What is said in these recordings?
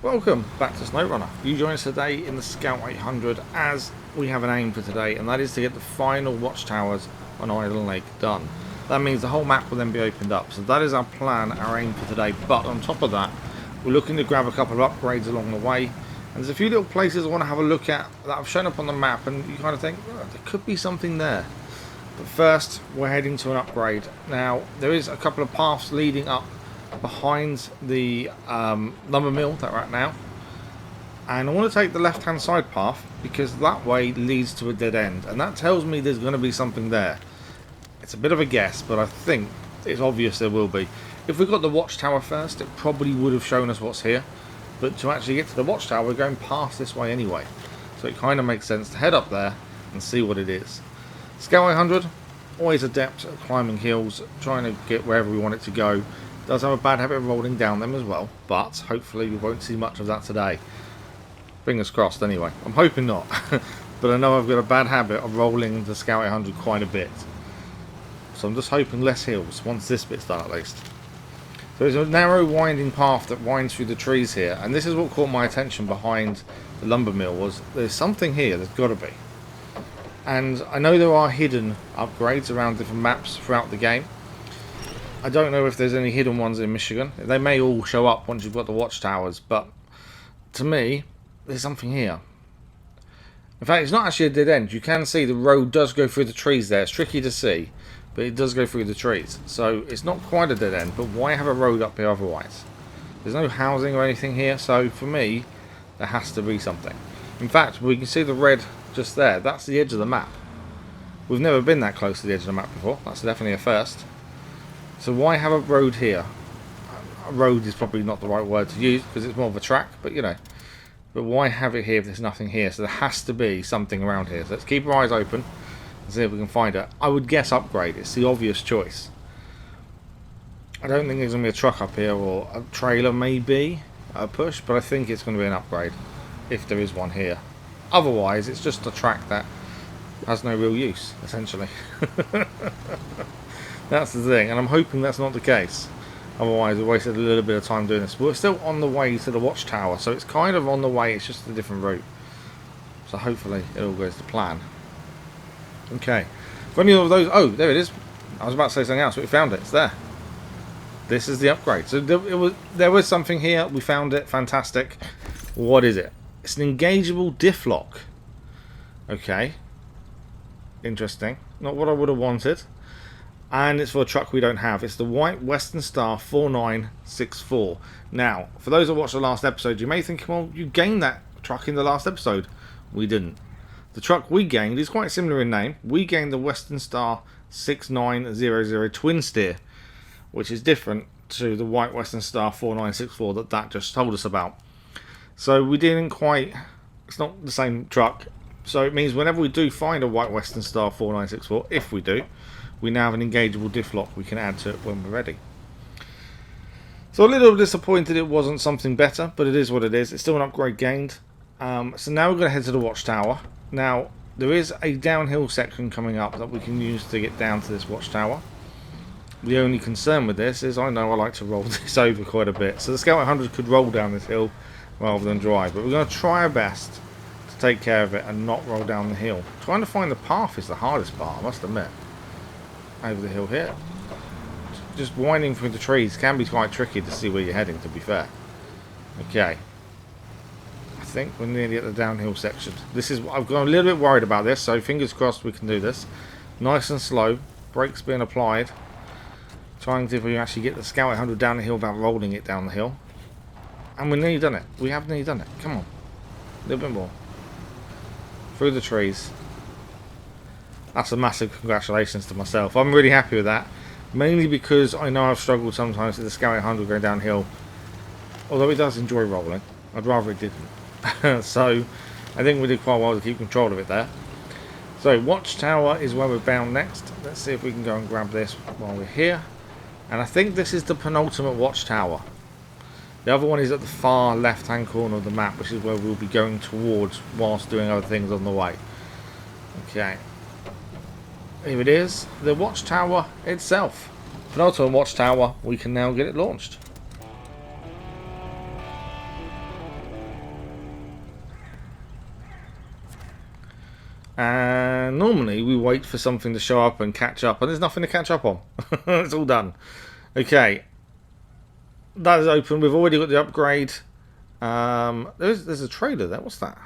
Welcome back to SnowRunner. You join us today in the Scout 800 as we have an aim for today, and that is to get the final Watchtowers on Island Lake done. That means the whole map will then be opened up. So that is our plan, our aim for today. But on top of that, we're looking to grab a couple of upgrades along the way. And there's a few little places I want to have a look at that I've shown up on the map, and you kind of think, oh, there could be something there. But first, we're heading to an upgrade. Now, there is a couple of paths leading up behind the lumber mill that we're at now, and I want to take the left hand side path because that way leads to a dead end, and that tells me there's going to be something there. It's a bit of a guess, but I think it's obvious there will be. If we got the Watchtower first, it probably would have shown us what's here, but to actually get to the Watchtower we're going past this way anyway, so it kind of makes sense to head up there and see what it is. Scout 100, always adept at climbing hills, trying to get wherever we want it to go. Does have a bad habit of rolling down them as well, but hopefully we won't see much of that today. Fingers crossed anyway. I'm hoping not, but I know I've got a bad habit of rolling the Scout 800 quite a bit. So I'm just hoping less hills, once this bit's done at least. So there's a narrow winding path that winds through the trees here, and this is what caught my attention behind the lumber mill, was there's something here, there's got to be. And I know there are hidden upgrades around different maps throughout the game. I don't know if there's any hidden ones in Michigan. They may all show up once you've got the Watchtowers, but to me, there's something here. In fact, it's not actually a dead end. You can see the road does go through the trees there. It's tricky to see, but it does go through the trees. So it's not quite a dead end, but why have a road up here otherwise? There's no housing or anything here, so for me, there has to be something. In fact, we can see the red just there. That's the edge of the map. We've never been that close to the edge of the map before. That's definitely a first. So why have a road here? A road is probably not the right word to use because it's more of a track, but you know. But why have it here if there's nothing here? So there has to be something around here. So let's keep our eyes open and see if we can find it. I would guess upgrade. It's the obvious choice. I don't think there's going to be a truck up here, or a trailer maybe, a push, but I think it's going to be an upgrade if there is one here. Otherwise, it's just a track that has no real use, essentially. That's the thing, and I'm hoping that's not the case. Otherwise, we wasted a little bit of time doing this. But we're still on the way to the Watchtower, so it's kind of on the way, it's just a different route. So hopefully it all goes to plan. Okay. For any of those... Oh, there it is. I was about to say something else, but we found it. It's there. This is the upgrade. So there was something here. We found it. Fantastic. What is it? It's an engageable diff lock. Okay. Interesting. Not what I would have wanted. And it's for a truck we don't have. It's the white Western Star 4964. Now, for those that watched the last episode, you may think, well, you gained that truck in the last episode. We didn't. The truck we gained is quite similar in name. We gained the Western Star 6900 Twin Steer, which is different to the white Western Star 4964 that just told us about. So we didn't quite... It's not the same truck. So it means whenever we do find a white Western Star 4964, if we do, we now have an engageable diff lock we can add to it when we're ready. So a little disappointed it wasn't something better, but it is what it is. It's still an upgrade gained. So now we're going to head to the Watchtower. Now, there is a downhill section coming up that we can use to get down to this Watchtower. The only concern with this is I know I like to roll this over quite a bit. So the Scout 100 could roll down this hill rather than drive. But we're going to try our best to take care of it and not roll down the hill. Trying to find the path is the hardest part, I must admit. Over the hill here. Just winding through the trees can be quite tricky to see where you're heading, to be fair. Okay. I think we're nearly at the downhill section. This is... I've got a little bit worried about this, so fingers crossed we can do this. Nice and slow. Brakes being applied. Trying to see if we can actually get the Scout 800 down the hill without rolling it down the hill. And we've nearly done it. We have nearly done it. Come on. A little bit more. Through the trees. That's a massive congratulations to myself. I'm really happy with that. Mainly because I know I've struggled sometimes with the Scout 800 going downhill. Although it does enjoy rolling. I'd rather it didn't. So, I think we did quite well to keep control of it there. So, Watchtower is where we're bound next. Let's see if we can go and grab this while we're here. And I think this is the penultimate Watchtower. The other one is at the far left-hand corner of the map, which is where we'll be going towards whilst doing other things on the way. Okay. Here it is, the Watchtower itself. Penultimate Watchtower, we can now get it launched. And normally we wait for something to show up and catch up, and there's nothing to catch up on. It's all done. Okay, that is open. We've already got the upgrade. There's a trader there. What's that?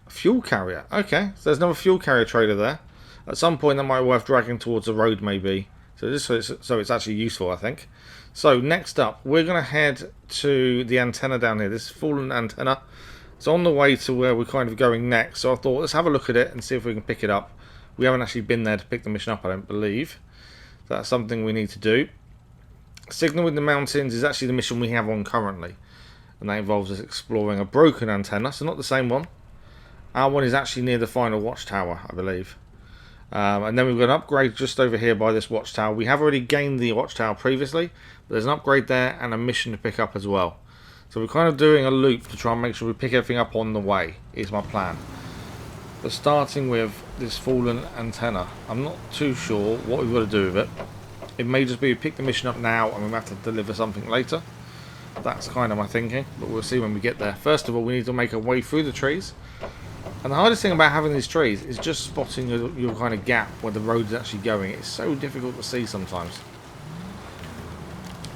A fuel carrier. Okay, so there's another fuel carrier trader there. At some point that might be worth dragging towards the road maybe. So it's actually useful, I think. So next up, we're going to head to the antenna down here. This fallen antenna. It's on the way to where we're kind of going next. So I thought, let's have a look at it and see if we can pick it up. We haven't actually been there to pick the mission up, I don't believe. So that's something we need to do. Signal in the mountains is actually the mission we have on currently. And that involves us exploring a broken antenna, so not the same one. Our one is actually near the final watchtower, I believe. And then we've got an upgrade just over here by this watchtower. We have already gained the watchtower previously, but there's an upgrade there and a mission to pick up as well. So we're kind of doing a loop to try and make sure we pick everything up on the way, is my plan. But starting with this fallen antenna, I'm not too sure what we've got to do with it. It may just be we pick the mission up now and we have to deliver something later. That's kind of my thinking, but we'll see when we get there. First of all, we need to make a way through the trees. And the hardest thing about having these trees is just spotting your kind of gap where the road's actually going. It's so difficult to see sometimes.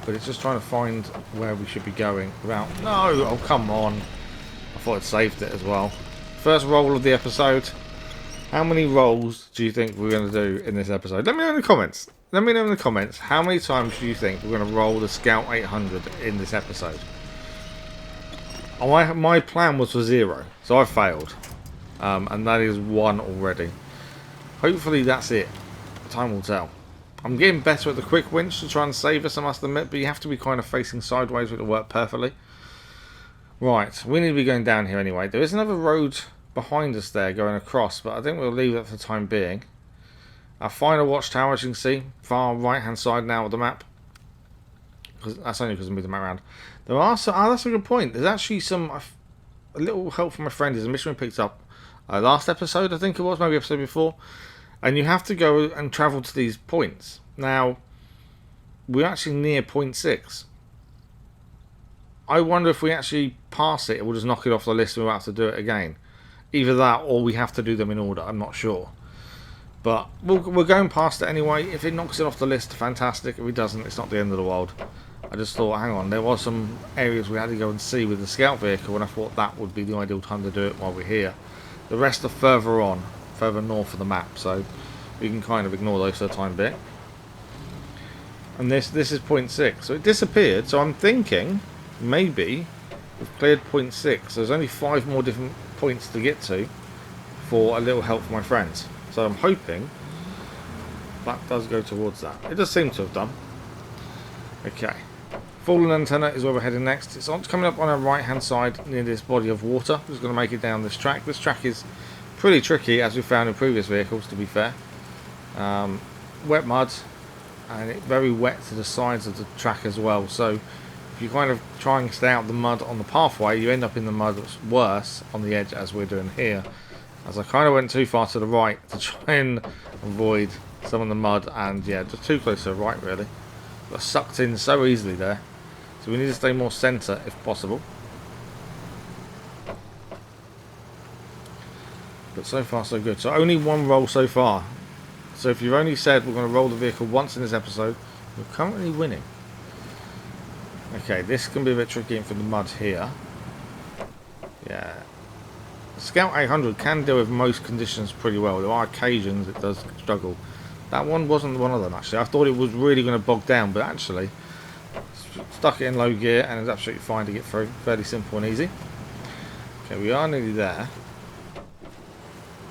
But it's just trying to find where we should be going without... No! Oh, come on. I thought I'd saved it as well. First roll of the episode. How many rolls do you think we're going to do in this episode? Let me know in the comments. Let me know in the comments how many times do you think we're going to roll the Scout 800 in this episode. My plan was for 0, so I failed. And that is 1 already. Hopefully that's it. Time will tell. I'm getting better at the quick winch to try and save us, I must admit, but you have to be kind of facing sideways for it to work perfectly. Right, we need to be going down here anyway. There is another road behind us there going across, but I think we'll leave that for the time being. Our final watchtower, as you can see, far right hand side now of the map. That's only because I moved the map around. There are some... Oh, that's a good point. There's actually a little help from a friend. There's a mission we picked up last episode, I think it was, maybe episode before. And you have to go and travel to these points. Now, we're actually near point 6. I wonder if we actually pass it, we'll just knock it off the list and we'll have to do it again. Either that or we have to do them in order, I'm not sure. But we're going past it anyway. If it knocks it off the list, fantastic. If it doesn't, it's not the end of the world. I just thought, hang on, there was some areas we had to go and see with the scout vehicle, and I thought that would be the ideal time to do it while we're here. The rest are further on, further north of the map, so we can kind of ignore those for the time being. And this is point 6, so it disappeared. So I'm thinking maybe we've cleared point 6. There's only 5 more different points to get to for a little help from my friends. So I'm hoping that does go towards that. It does seem to have done. Okay. Fallen antenna is where we're heading next. It's coming up on our right hand side near this body of water. Just going to make it down this track. This track is pretty tricky, as we found in previous vehicles, to be fair. Wet mud, and it's very wet to the sides of the track as well. So if you kind of try and stay out of the mud on the pathway, you end up in the mud that's worse on the edge, as we're doing here. As I kind of went too far to the right to try and avoid some of the mud, and yeah, just too close to the right really. Got sucked in so easily there. So we need to stay more centre if possible. But so far so good. So only 1 roll so far. So if you've only said we're going to roll the vehicle once in this episode, we're currently winning. Okay, this can be a bit tricky for the mud here. Yeah. The Scout 800 can deal with most conditions pretty well. There are occasions it does struggle. That one wasn't one of them actually. I thought it was really going to bog down, but actually stuck it in low gear and it's absolutely fine to get through. Fairly simple and easy. Okay, we are nearly there.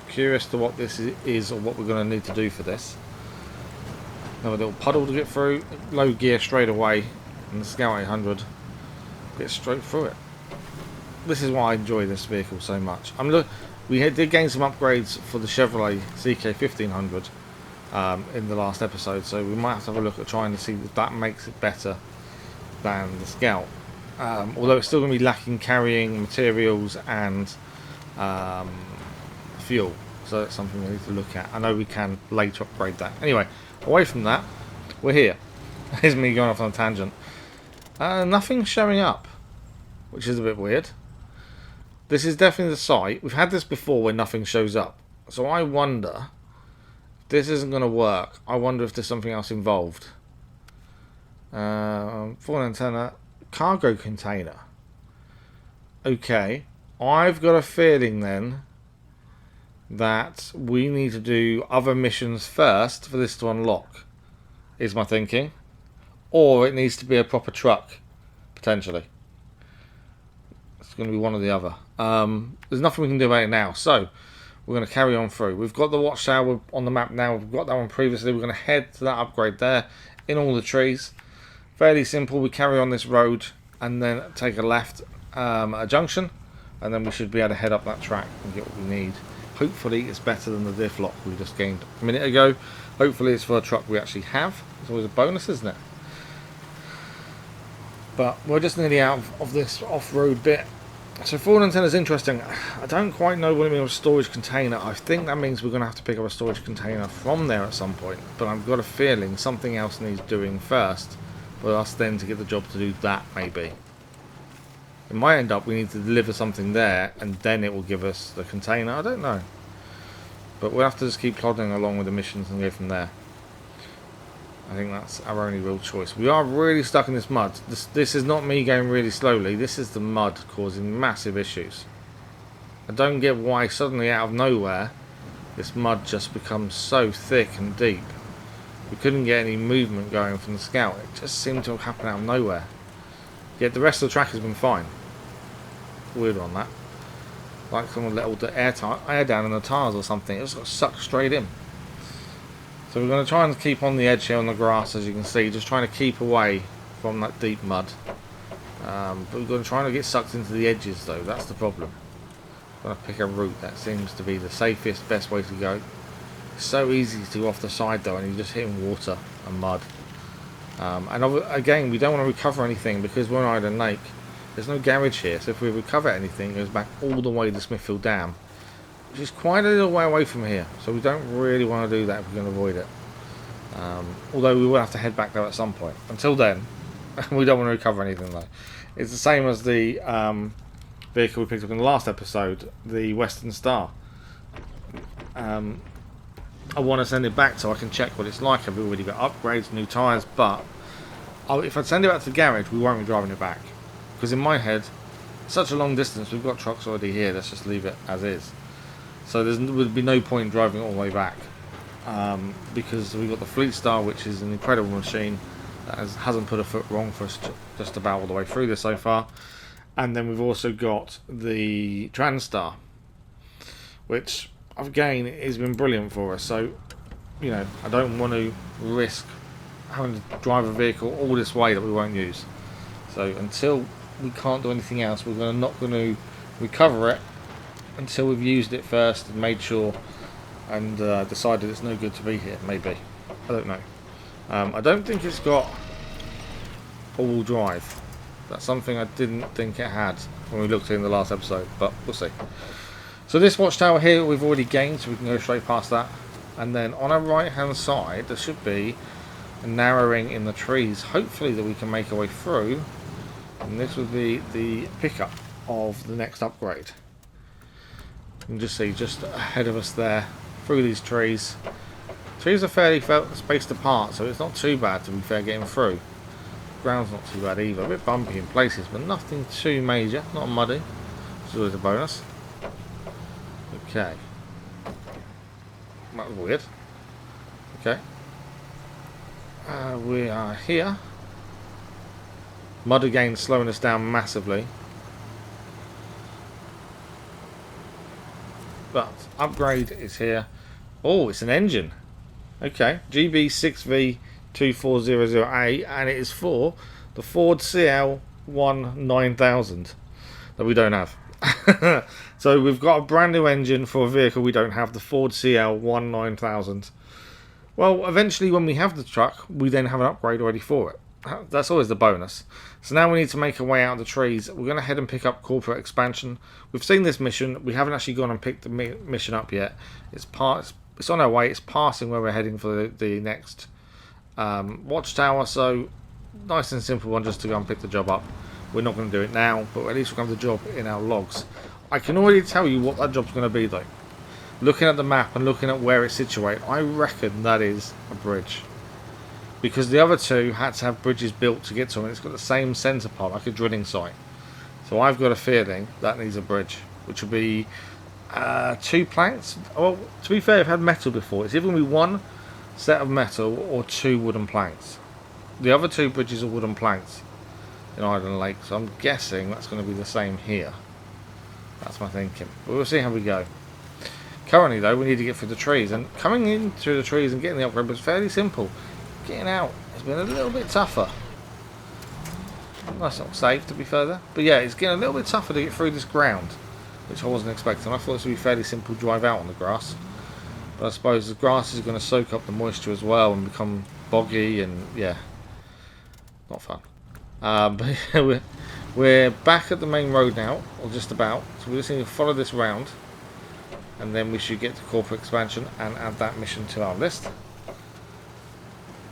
Curious to what this is or what we're going to need to do for this. Another little puddle to get through. Low gear straight away, and the Scout 800 gets straight through it. This is why I enjoy this vehicle so much. We did gain some upgrades for the Chevrolet CK1500 in the last episode, so we might have to have a look at trying to see if that makes it better than the Scout. Although it's still going to be lacking carrying materials and fuel, so that's something we need to look at. I know we can later upgrade that. Anyway, away from that, we're here. Here's me going off on a tangent. Nothing's showing up, which is a bit weird. This is definitely the site. We've had this before where nothing shows up. So I wonder if this isn't going to work. I wonder if there's something else involved. Fallen antenna, cargo container. Okay, I've got a feeling then that we need to do other missions first for this to unlock, is my thinking. Or it needs to be a proper truck, potentially. It's going to be one or the other. There's nothing we can do about it now, so we're going to carry on through. We've got the Watchtower on the map now. We've got that one previously. We're going to head to that upgrade there in all the trees. Fairly simple. We carry on this road and then take a left at a junction, and then we should be able to head up that track and get what we need. Hopefully it's better than the diff lock we just gained a minute ago. Hopefully it's for a truck we actually have. It's always a bonus, isn't it? But we're just nearly out of this off-road bit. So fallen antenna is interesting. I don't quite know what it means with storage container. I think that means we're going to have to pick up a storage container from there at some point. But I've got a feeling something else needs doing first for us then to get the job to do that, maybe. It might end up we need to deliver something there and then it will give us the container. I don't know. But we'll have to just keep plodding along with the missions and go from there. I think that's our only real choice. We are really stuck in this mud. This is not me going really slowly. This is the mud causing massive issues. I don't get why suddenly out of nowhere this mud just becomes so thick and deep. We couldn't get any movement going from the scout. It just seemed to have happened out of nowhere. Yet the rest of the track has been fine. Weird on that. Like someone let all the air down in the tyres or something. It just got sucked straight in. So we're going to try and keep on the edge here on the grass, as you can see, just trying to keep away from that deep mud. But we're going to try and get sucked into the edges though, that's the problem. We're going to pick a route that seems to be the safest, best way to go. It's so easy to go off the side though, and you're just hitting water and mud. And again, we don't want to recover anything because we're on Island Lake. There's no garage here, so if we recover anything, it goes back all the way to Smithfield Dam, which is quite a little way away from here, so we don't really want to do that if we're going to avoid it. Although we will have to head back there at some point. Until then, we don't want to recover anything though. It's the same as the vehicle we picked up in the last episode, the Western Star. I want to send it back so I can check what it's like. I've already got upgrades, new tyres, but if I send it back to the garage, we won't be driving it back. Because in my head, such a long distance, we've got trucks already here, let's just leave it as is. So there would be no point driving all the way back. Because we've got the Fleet Star, which is an incredible machine that hasn't put a foot wrong for us just about all the way through this so far. And then we've also got the Transstar, which again has been brilliant for us. So, you know, I don't want to risk having to drive a vehicle all this way that we won't use. So until we can't do anything else, we're not going to recover it until we've used it first and made sure and decided it's no good to be here. Maybe, I don't know. I don't think it's got all-wheel drive. That's something I didn't think it had when we looked in the last episode, but we'll see. So this watchtower here we've already gained, so we can go straight past that. And then on our right hand side there should be a narrowing in the trees, hopefully, that we can make our way through. And this would be the pickup of the next upgrade. You can just see just ahead of us there, through these trees. Trees are fairly spaced apart, so it's not too bad, to be fair, getting through. Ground's not too bad either, a bit bumpy in places, but nothing too major, not muddy, which is always a bonus. Okay. That was weird. Okay. We are here. Mud again slowing us down massively. But upgrade is here. Oh, it's an engine. Okay, GB6V2400A, and it is for the Ford CL1 9000 that we don't have. So we've got a brand new engine for a vehicle we don't have, the Ford CL1 9000. Well, eventually when we have the truck, we then have an upgrade already for it. That's always the bonus. So now we need to make our way out of the trees. We're going to head and pick up corporate expansion. We've seen this mission. We haven't actually gone and picked the mission up yet. It's on our way. It's passing where we're heading for the next Watchtower. So nice and simple one, just to go and pick the job up. We're not going to do it now, but at least we'll have the job in our logs. I can already tell you what that job's going to be though. looking at the map and looking at where it's situated, I reckon that is a bridge. Because the other two had to have bridges built to get to them, and it's got the same centre part, like a drilling site. So I've got a feeling that needs a bridge, which will be 2 planks. Well, to be fair, I've had metal before. It's either going to be 1 set of metal or 2 wooden planks. The other 2 bridges are wooden planks in Island Lake, so I'm guessing that's going to be the same here. That's my thinking. But we'll see how we go. Currently, though, we need to get through the trees, and coming in through the trees and getting the upgrade was fairly simple. Getting out has been a little bit tougher. Nice little save, to be further. But yeah, it's getting a little bit tougher to get through this ground, which I wasn't expecting. I thought this would be fairly simple drive out on the grass. But I suppose the grass is going to soak up the moisture as well and become boggy, and yeah, not fun. But yeah, we're back at the main road now, or just about. So we just need to follow this round, and then we should get to corporate expansion and add that mission to our list.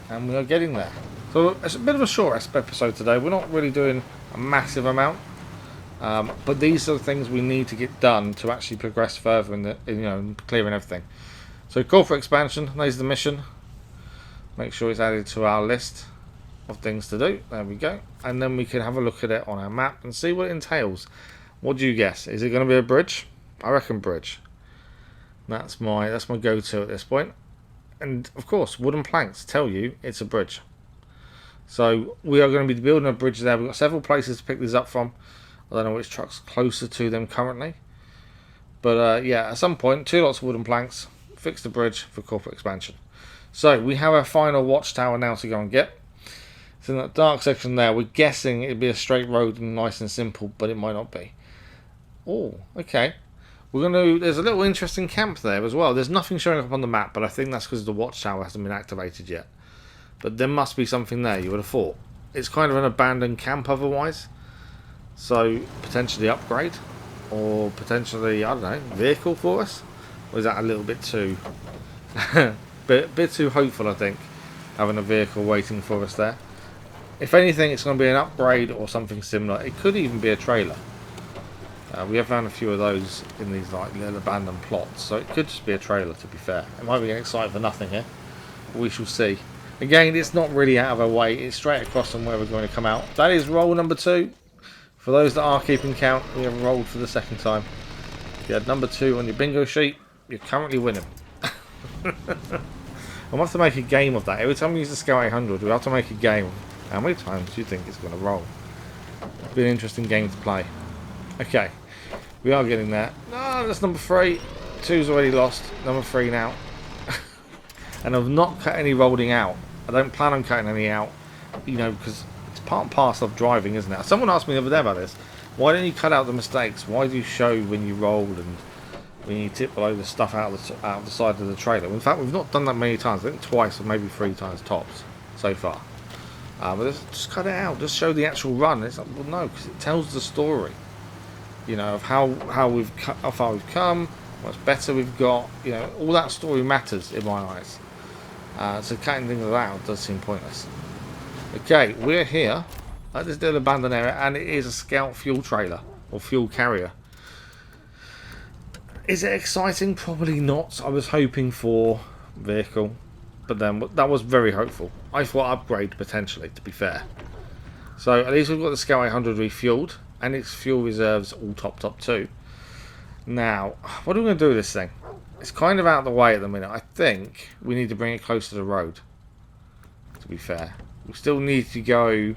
And we are getting there. So it's a bit of a short episode today. We're not really doing a massive amount, but these are the things we need to get done to actually progress further in clearing everything. So corporate expansion, there's the mission. Make sure it's added to our list of things to do. There we go. And then we can have a look at it on our map and see what it entails. What do you guess? Is it going to be a bridge? I reckon bridge. That's my go-to at this point. And of course, wooden planks tell you it's a bridge. So we are going to be building a bridge there. We've got several places to pick these up from. I don't know which truck's closer to them currently. But yeah, at some point, 2 lots of wooden planks, fix the bridge for corporate expansion. So we have our final watchtower now to go and get. It's in that dark section there. We're guessing it'd be a straight road and nice and simple, but it might not be. Oh, okay. There's a little interesting camp there as well. There's nothing showing up on the map, but I think that's because the watchtower hasn't been activated yet. But there must be something there, you would have thought. It's kind of an abandoned camp otherwise. So, potentially upgrade. Or potentially, I don't know, vehicle for us? Or is that a little bit too... bit too hopeful, I think, having a vehicle waiting for us there. If anything, it's going to be an upgrade or something similar. It could even be a trailer. We have found a few of those in these like little abandoned plots, so it could just be a trailer, to be fair. It might be getting excited for nothing here. We shall see. Again, it's not really out of our way. It's straight across from where we're going to come out. That is roll number 2. For those that are keeping count, we have rolled for the 2nd time. If you had number 2 on your bingo sheet, you're currently winning. I'm going to have to make a game of that. Every time we use the Scale 800, we have to make a game. How many times do you think it's going to roll? It'll be an interesting game to play. Okay. We are getting there. No, that's number 3. 2's already lost. Number 3 now. And I've not cut any rolling out. I don't plan on cutting any out. You know, because it's part and parcel of driving, isn't it? Someone asked me the other day about this. Why don't you cut out the mistakes? Why do you show when you roll and when you tip below the stuff out of the side of the trailer? In fact, we've not done that many times. I think twice or maybe 3 times tops so far. But just cut it out. Just show the actual run. It's like, well, no, because it tells the story. You know, of how far we've come, what's better we've got. You know, all that story matters in my eyes. So cutting things out does seem pointless. Okay, we're here at this little abandoned area, and it is a scout fuel trailer or fuel carrier. Is it exciting? Probably not. I was hoping for vehicle, but then that was very hopeful. I thought upgrade potentially, to be fair. So at least we've got the Scale 800 refueled. And its fuel reserves all topped up too. Now, what are we going to do with this thing? It's kind of out of the way at the minute. I think we need to bring it close to the road, to be fair. We still need to go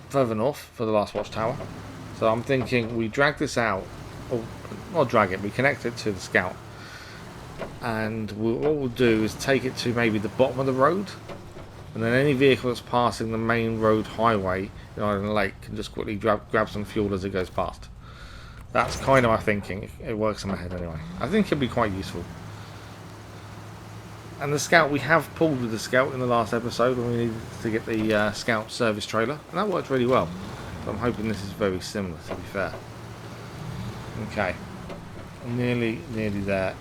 further north for the last watchtower. So I'm thinking we drag this out, or not drag it, we connect it to the scout. And what we'll do is take it to maybe the bottom of the road. And then any vehicle that's passing the main road highway in Island Lake can just quickly grab some fuel as it goes past. That's kind of my thinking. It works in my head anyway. I think it'd be quite useful. And the scout, we have pulled with the scout in the last episode when we needed to get the scout service trailer. And that worked really well. So I'm hoping this is very similar, to be fair. Okay. Nearly there.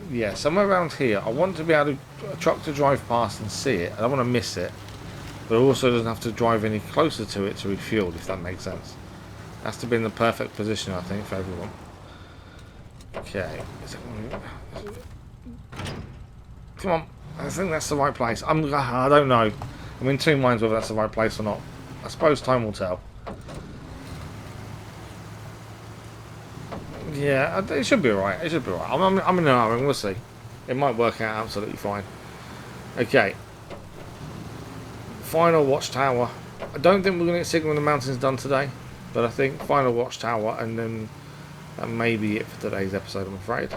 Yeah, somewhere around here. I want to be able to a truck to drive past and see it. I don't want to miss it, but it also doesn't have to drive any closer to it to refuel, if that makes sense. Has to be in the perfect position, I think, for everyone. Okay. Come on. I think that's the right place. I don't know. I'm in two minds whether that's the right place or not. I suppose time will tell. Yeah, it should be alright. It should be alright. I'm in an hour, we'll see. It might work out absolutely fine. Okay. Final Watchtower. I don't think we're going to get Signal in the Mountains done today, but I think final Watchtower, and then that may be it for today's episode, I'm afraid.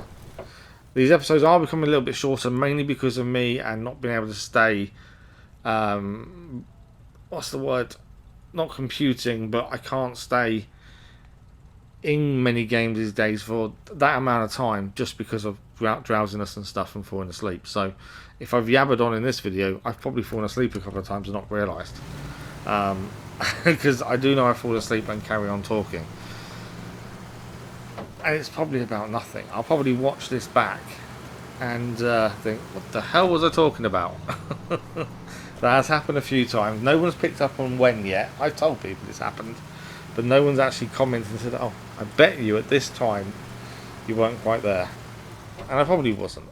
These episodes are becoming a little bit shorter, mainly because of me and not being able to stay, what's the word? Not computing, but I can't stay in many games these days for that amount of time just because of drowsiness and stuff and falling asleep. So if I've yabbered on in this video, I've probably fallen asleep a couple of times and not realised. Because I do know I fall asleep and carry on talking. And it's probably about nothing. I'll probably watch this back and think, what the hell was I talking about? That has happened a few times. No one's picked up on when yet. I've told people this happened, but no one's actually commented and said, oh, I bet you at this time you weren't quite there. And I probably wasn't.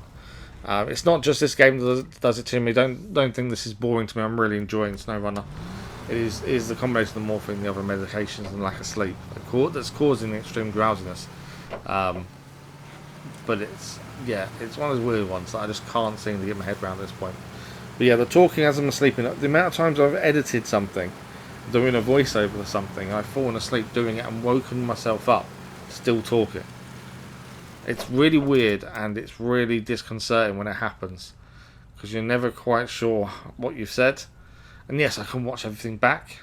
It's not just this game that does it to me. Don't think this is boring to me. I'm really enjoying SnowRunner. It is the combination of the morphine, the other medications, and lack of sleep that's causing the extreme drowsiness. But it's one of those weird ones that I just can't seem to get my head around at this point. But yeah, the talking as I'm sleeping, the amount of times I've edited something, doing a voiceover or something, I've fallen asleep doing it and woken myself up still talking. It's really weird and it's really disconcerting when it happens, because you're never quite sure what you've said. And yes, I can watch everything back,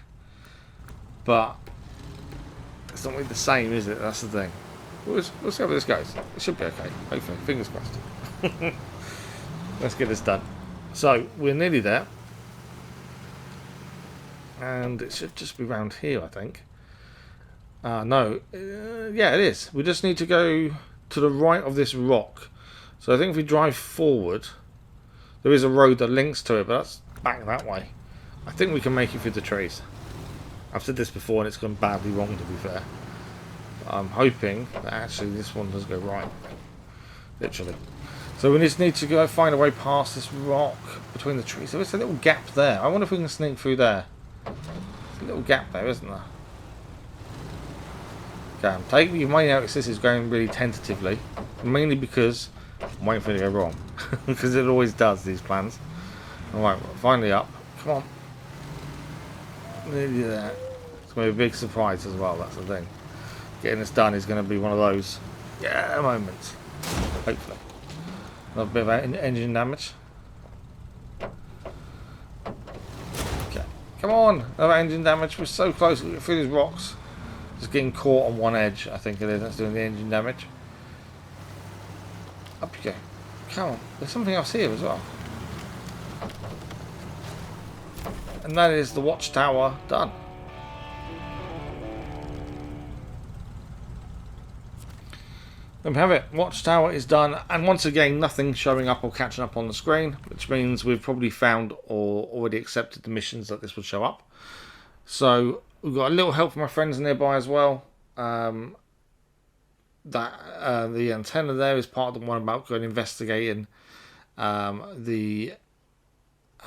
but it's not really the same, is it? That's the thing. We'll see how this goes. It should be okay. Hopefully. Fingers crossed. Let's get this done. So, we're nearly there. And it should just be around here, I think. No. Yeah, it is. We just need to go to the right of this rock. So I think if we drive forward, there is a road that links to it, but that's back that way. I think we can make it through the trees. I've said this before and it's gone badly wrong, to be fair. I'm hoping that actually this one does go right. Literally. So we just need to go find a way past this rock between the trees. There is a little gap there. I wonder if we can sneak through there. There's a little gap there, isn't there? Okay, you might notice this is going really tentatively. Mainly because I'm waiting for it to go wrong. Because it always does, these plans. Alright, finally up. Come on. Nearly there. It's going to be a big surprise as well, that's the thing. Getting this done is going to be one of those moments. Hopefully. Another bit of engine damage. Okay. Come on! Another engine damage. We're so close through these rocks. Just getting caught on one edge, I think it is. That's doing the engine damage. Up you go. Come on. There's something else here as well. And that is the Watchtower done. There we have it. Watchtower is done, and once again nothing showing up or catching up on the screen, which means we've probably found or already accepted the missions that this would show up. So we've got a little help from my friends nearby as well. The antenna there is part of the one about going investigating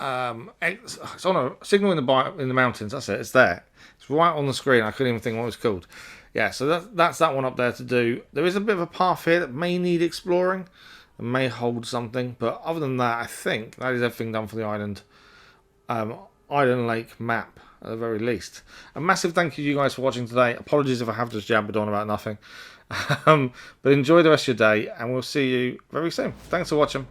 it's on a signal in the mountains. That's it. It's there. It's right on the screen. I couldn't even think what it was called. Yeah, so that's that one up there to do. There is a bit of a path here that may need exploring and may hold something, but other than that, I think that is everything done for the island lake map at the very least. A massive thank you to you guys for watching today. Apologies if I have just jabbered on about nothing. But enjoy the rest of your day, and we'll see you very soon. Thanks for watching.